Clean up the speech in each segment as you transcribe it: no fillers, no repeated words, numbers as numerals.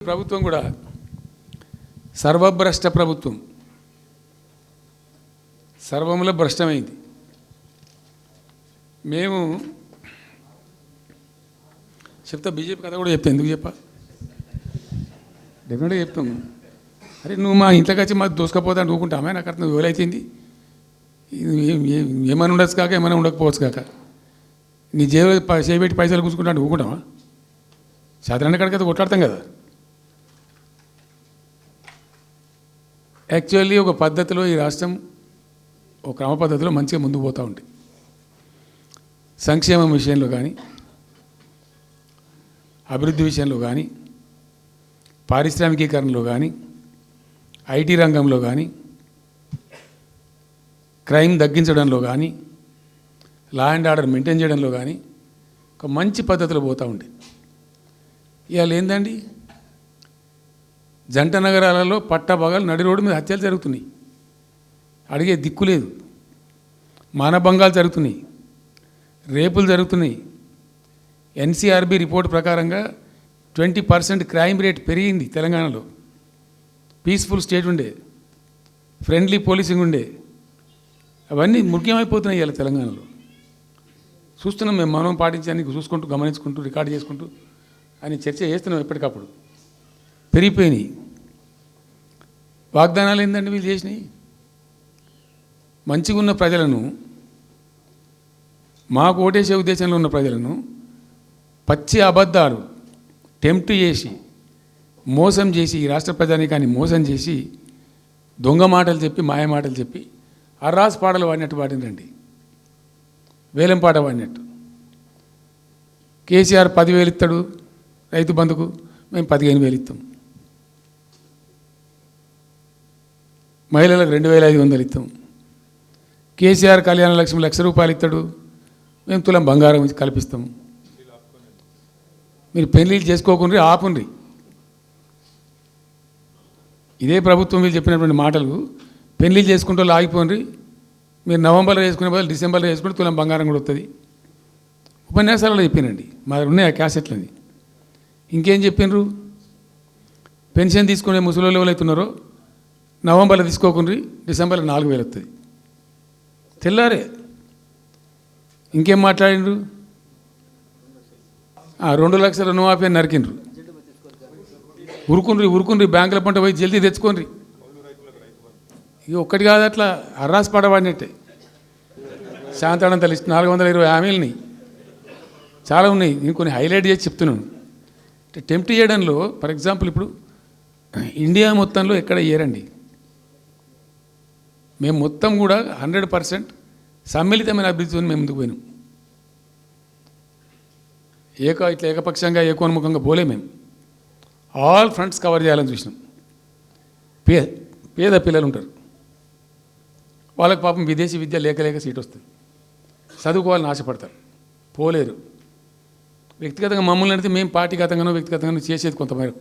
ప్రభుత్వం కూడా సర్వభ్రష్ట ప్రభుత్వం, సర్వముల భ్రష్టమైంది. మేము చెప్తా, బీజేపీ కథ కూడా చెప్తా. ఎందుకు చెప్పా, డెఫినెట్గా చెప్తాము. అరే నువ్వు మా ఇంట్లోకి వచ్చి మాకు దోసుకపోతా అని ఊరుకుంటామే, నాకు అర్థం ఎవరైతుంది. ఏమైనా ఉండొచ్చు కాక ఏమైనా ఉండకపోవచ్చు కాక నీ చేయబెట్టి పైసలు కూర్చుకుంటా అంటే ఊరుకుంటామా? సాధారణ కడికైతే కొట్లాడతాం కదా. యాక్చువల్లీ ఒక పద్ధతిలో ఈ రాష్ట్రం ఒక క్రమ పద్ధతిలో మంచిగా ముందుకు పోతూ ఉంది. సంక్షేమం విషయంలో కానీ, అభివృద్ధి విషయంలో కానీ, పారిశ్రామికీకరణలో కానీ, ఐటీ రంగంలో కానీ, క్రైమ్ తగ్గించడంలో కానీ, లా అండ్ ఆర్డర్ మెయింటైన్ చేయడంలో కానీ ఒక మంచి పద్ధతిలో పోతూ ఉంది. ఇవాళ ఏందండి, జంట నగరాలలో పట్టభాగాలు నడి రోడ్డు మీద హత్యలు జరుగుతున్నాయి, అడిగే దిక్కు లేదు. మానభంగాలు జరుగుతున్నాయి, రేపులు జరుగుతున్నాయి. ఎన్సీఆర్బీ రిపోర్ట్ ప్రకారంగా 20% క్రైమ్ రేట్ పెరిగింది తెలంగాణలో. పీస్ఫుల్ స్టేట్ ఉండే, ఫ్రెండ్లీ పోలీసింగ్ ఉండే, అవన్నీ ముఖ్యమైపోతున్నాయి ఇవాళ తెలంగాణలో. చూస్తున్నాం మేము, మనం పాటించడానికి చూసుకుంటూ, గమనించుకుంటూ, రికార్డు చేసుకుంటూ అని చర్చ చేస్తున్నాం. ఎప్పటికప్పుడు పెరిగిపోయినాయి. వాగ్దానాలు ఏంటంటే వీళ్ళు చేసినాయి. మంచిగా ఉన్న ప్రజలను, మాకు ఓటేసే ఉద్దేశంలో ఉన్న ప్రజలను పచ్చి అబద్ధాలు టెంప్ట్ చేసి, మోసం చేసి, ఈ రాష్ట్ర ప్రజానీకాన్ని మోసం చేసి, దొంగ మాటలు చెప్పి, మాయ మాటలు చెప్పి, అర్రాస్ పాటలు వాడినట్టు వాడినండి, వేలం పాట వాడినట్టు. కేసీఆర్ 10,000 ఇస్తాడు రైతు బంధుకు, మేము 15,000 ఇస్తాం. మహిళలకు 2,500 ఇస్తాం. కేసీఆర్ కళ్యాణ లక్ష్మి ₹1,00,000 ఇస్తాడు, మేము తులం బంగారం కల్పిస్తాం. మీరు పెళ్లిళ్ళు చేసుకోకుండా ఆపుండ్రి. ఇదే ప్రభుత్వం మీరు చెప్పినటువంటి మాటలు, పెళ్లిళ్ళు చేసుకుంటూ ఆగిపోండి, మీరు నవంబర్లో చేసుకునే బదులు డిసెంబర్లో చేసుకుంటే తులం బంగారం కూడా వస్తుంది. ఉపన్యాసాలలో చెప్పినండి, మా దగ్గర ఉన్నాయి ఆ క్యాసెట్లని. ఇంకేం చెప్పినారు, పెన్షన్ తీసుకునే ముసలి ఎవరు అవుతున్నారో నవంబర్లో తీసుకోకుండా డిసెంబర్లో 4,000 వస్తుంది. తెల్లారే ఇంకేం మాట్లాడిండ్రు, 2 లక్షల రుణమాఫీ అని నరికిండ్రు. ఉరుకుండ్రి బ్యాంకుల పంట పోయి జల్దీ తెచ్చుకోండి. ఇక ఒక్కటి కాదు, అట్లా అర్రాస్ పడబడినట్టే. శాంతాడంత లిస్ట్ 420 హామీలని చాలా ఉన్నాయి. నేను కొన్ని హైలైట్ చేసి చెప్తున్నాను. టెంప్ట్ చేయడంలో, ఫర్ ఎగ్జాంపుల్ ఇప్పుడు ఇండియా మొత్తంలో ఎక్కడ ఇయ్యరండి. మేము మొత్తం కూడా 100% సమ్మిళితమైన అభివృద్ధితో మేము ముందుకు పోయినాం. ఇట్లా ఏకపక్షంగా ఏకోన్ముఖంగా పోలే. మేము ఆల్ ఫ్రంట్స్ కవర్ చేయాలని చూసినాం. పేద పిల్లలు ఉంటారు, వాళ్ళకి పాపం విదేశీ విద్య లేక సీట్ వస్తుంది, చదువుకోవాలని ఆశపడతారు, పోలేరు. వ్యక్తిగతంగా మమ్మల్ని అడిగితే మేము పార్టీగతంగానో వ్యక్తిగతంగానో చేసేది కొంతమేరకు.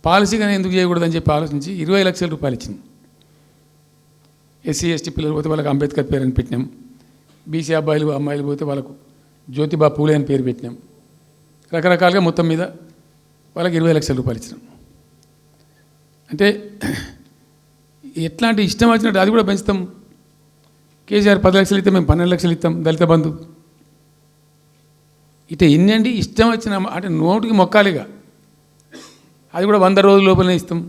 పాలసీగానే ఎందుకు చేయకూడదని చెప్పి ఆలోచించి ₹20 లక్షలు ఇచ్చింది. ఎస్సీ ఎస్టీ పిల్లలు పోతే వాళ్ళకి అంబేద్కర్ పేరు అని పెట్టినాం. బీసీ అమ్మాయిలు పోతే వాళ్ళకు జ్యోతిబా పూలే అని పేరు పెట్టినాం. రకరకాలుగా మొత్తం మీద వాళ్ళకి ₹20 లక్షలు ఇచ్చినాం. అంటే ఎట్లాంటి ఇష్టం వచ్చినట్టు అది కూడా పెంచుతాం. కేసీఆర్ 10 లక్షలు ఇస్తాం, మేము 12 లక్షలు ఇస్తాం దళిత బంధు. ఇట్లా ఎన్నండి ఇష్టం వచ్చిన అంటే నోటికి మొక్కాలిగా. అది కూడా 100 రోజుల లోపలనే ఇస్తాం.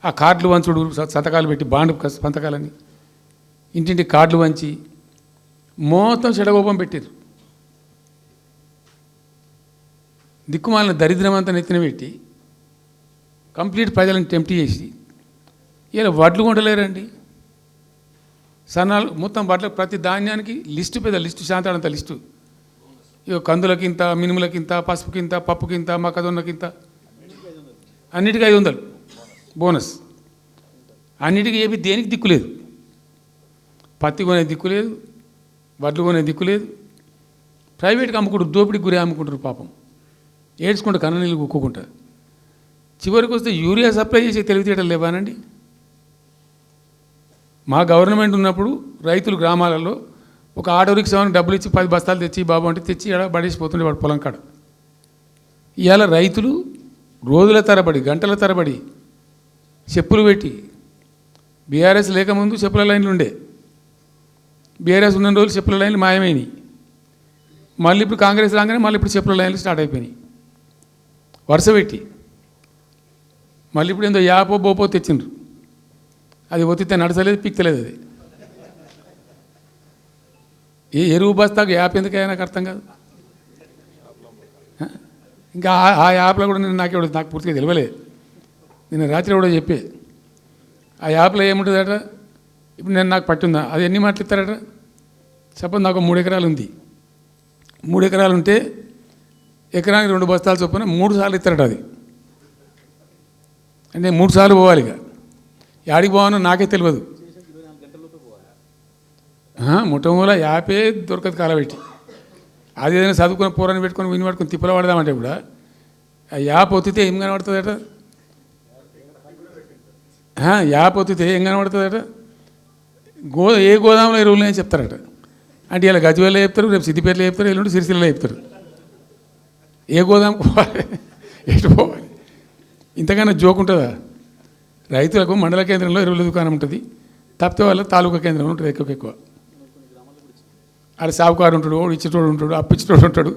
ఆ కార్డులు వంచుడు, సంతకాలు పెట్టి బాండ్ సంతకాలని ఇంటింటి కార్డులు వంచి మొత్తం చెడగోపం పెట్టారు. దిక్కుమాలిన దరిద్రం అంతా నెత్తిన పెట్టి కంప్లీట్ ప్రజలను టెంప్ట్ చేసి ఇలా వడ్లు కొంటలేరండి. సన్నాలు మొత్తం వడ్ల ప్రతి ధాన్యానికి లిస్టు, పెద్ద లిస్టు, శాంతాడంత లిస్టు. ఇక కందులకింత, మినుములకింత, పసుపుకింత, పప్పుకింత, మొక్కజొన్నకింత, అన్నిటికీ 500 బోనస్. అన్నిటికీ ఏపీ దేనికి దిక్కులేదు. పత్తి కొనే దిక్కులేదు, వడ్లు కొనే దిక్కులేదు. ప్రైవేట్గా అమ్ముకుంటారు, దోపిడికి గురి అమ్ముకుంటారు. పాపం ఏడ్చుకుంటూ కన్ననీళ్ళు కుక్కుంటారు. చివరికి వస్తే యూరియా సప్లై చేసే తెలివితేటలు లేవానండి. మా గవర్నమెంట్ ఉన్నప్పుడు రైతులు గ్రామాలలో ఒక ఆటో రిక్షాకి డబ్బులు ఇచ్చి 10 బస్తాలు తెచ్చి బాబు అంటే తెచ్చి ఎడ పడేసిపోతుండే వాడు పొలం కాడ. ఇవాళ రైతులు రోజుల తరబడి గంటల తరబడి చెప్పులు పెట్టి బీఆర్ఎస్ లేకముందు చెప్పుల లైన్లు ఉండే, బీఆర్ఎస్ ఉన్న రోజులు చెప్పుల లైన్లు మాయమైనవి. మళ్ళీ ఇప్పుడు కాంగ్రెస్ రాగానే మళ్ళీ ఇప్పుడు చెప్పుల లైన్లు స్టార్ట్ అయిపోయినాయి వరుస పెట్టి. మళ్ళీ ఇప్పుడు ఏందో యాపో బోపో తెచ్చిండ్రు, అది ఒత్తితే నడచలేదు, పిక్తలేదు. అది ఏ ఎరువు బస్తాకు యాప్ ఎందుకైనా నాకు అర్థం కాదు. ఇంకా ఆ యాప్లో కూడా నేను నాకు పూర్తిగా తెలియలేదు. నేను రాత్రి కూడా చెప్పే ఆ యాప్లో ఏముంటుందట, ఇప్పుడు నాకు పట్టుందా, అది ఎన్ని మాటలు ఇస్తారట. సపోజ్ నాకు 3 ఎకరాలు ఉంది, 3 ఎకరాలు ఉంటే ఎకరానికి 2 బస్తాలు చొప్పున 3 సార్లు ఇస్తారట. అది అంటే 3 సార్లు పోవాలి. ఇక యాడికి పోవానో నాకే తెలియదు. ముఠమూల యాపే దొరకదు కాలబెట్టి. అది ఏదైనా చదువుకుని పోరాన్ని పెట్టుకొని విని పట్టుకొని తిప్పలు పడదామంటే కూడా ఆ యాప్ ఒత్తితే ఏం కనబడుతుందట, యాప్ ఒత్తితే ఏం కనబడుతుందట. ఏ గోదాంలో ఎరువులు అని చెప్తారట. అంటే ఇలా గజ్వేల్లో చెప్తారు, రేపు సిద్దిపేటలో చెప్తారు, ఎల్లుండి సిరిసిల్లలో చెప్తారు. ఏ గోదాం పోవాలి, ఎటు పోవాలి, ఇంతకన్నా జోక్ ఉంటుందా? రైతులకు మండల కేంద్రంలో ఎరువుల దుకాణం ఉంటుంది, తప్పితే వాళ్ళ తాలూకా కేంద్రంలో ఉంటుంది ఎక్కువ. ఆడ సాగుకారు ఉంటాడు, ఇచ్చేటోడు ఉంటాడు, అప్పిచ్చేటోడు ఉంటాడు.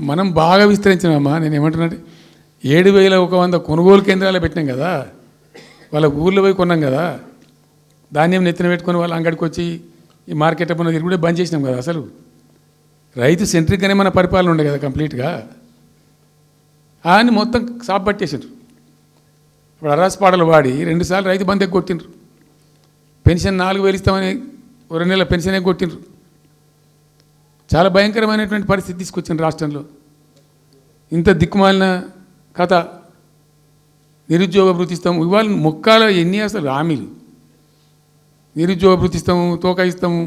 మనం బాగా విస్తరించామమ్మా. నేను ఏమంటున్నానంటే 7,100 కొనుగోలు కేంద్రాలు పెట్టినాం కదా, వాళ్ళ ఊర్లో పోయి కొన్నాం కదా, ధాన్యం నెత్తిన పెట్టుకొని వాళ్ళ అంగడికి వచ్చి ఈ మార్కెట్ అప్పుడు తిరుగుడే బంద్ చేసినాం కదా. అసలు రైతు సెంట్రిక్గానే మన పరిపాలన ఉండే కదా కంప్లీట్గా. అని మొత్తం సాప్ పట్టేసిండ్రు. ఇప్పుడు అరాస్ పాటలు వాడి 2 సార్లు రైతు బంద్ కొట్టిండ్రు. పెన్షన్ 4,000 ఇస్తామని 2 నెలల పెన్షన్ కొట్టిండ్రు. చాలా భయంకరమైనటువంటి పరిస్థితి తీసుకొచ్చిండ్రు రాష్ట్రంలో. ఇంత దిక్కుమాలిన కథ. నిరుద్యోగ భృతి ఇస్తాము, ఇవాళ మొక్కాల ఎన్ని అసలు హామీలు. నిరుద్యోగ భృతి ఇస్తాము, తోక ఇస్తాము,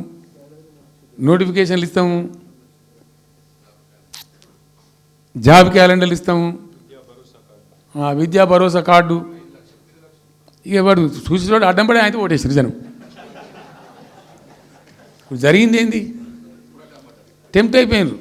నోటిఫికేషన్లు ఇస్తాము, జాబ్ క్యాలెండర్లు ఇస్తాము, విద్యా భరోసా కార్డు. ఇక వాడు చూసేవాడు అడ్డం పడి అయితే ఓటేసారు జనం. ఇప్పుడు జరిగింది ఏంది, టెంప్ట్ అయిపోయినారు.